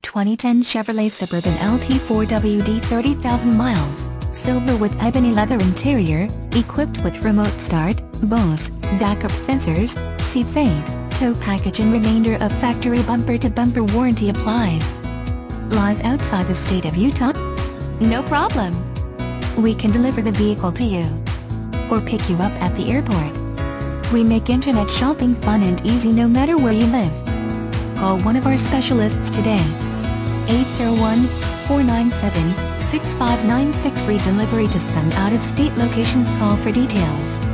2010 Chevrolet Suburban LT4WD 30,000 miles, silver with ebony leather interior, equipped with remote start, Bose, backup sensors, seats aid, tow package and remainder of factory bumper-to-bumper warranty applies. Live outside the state of Utah? No problem. We can deliver the vehicle to you or pick you up at the airport. We make internet shopping fun and easy no matter where you live. Call one of our specialists today. 801-497-6596 for delivery to some out-of-state locations. Call for details.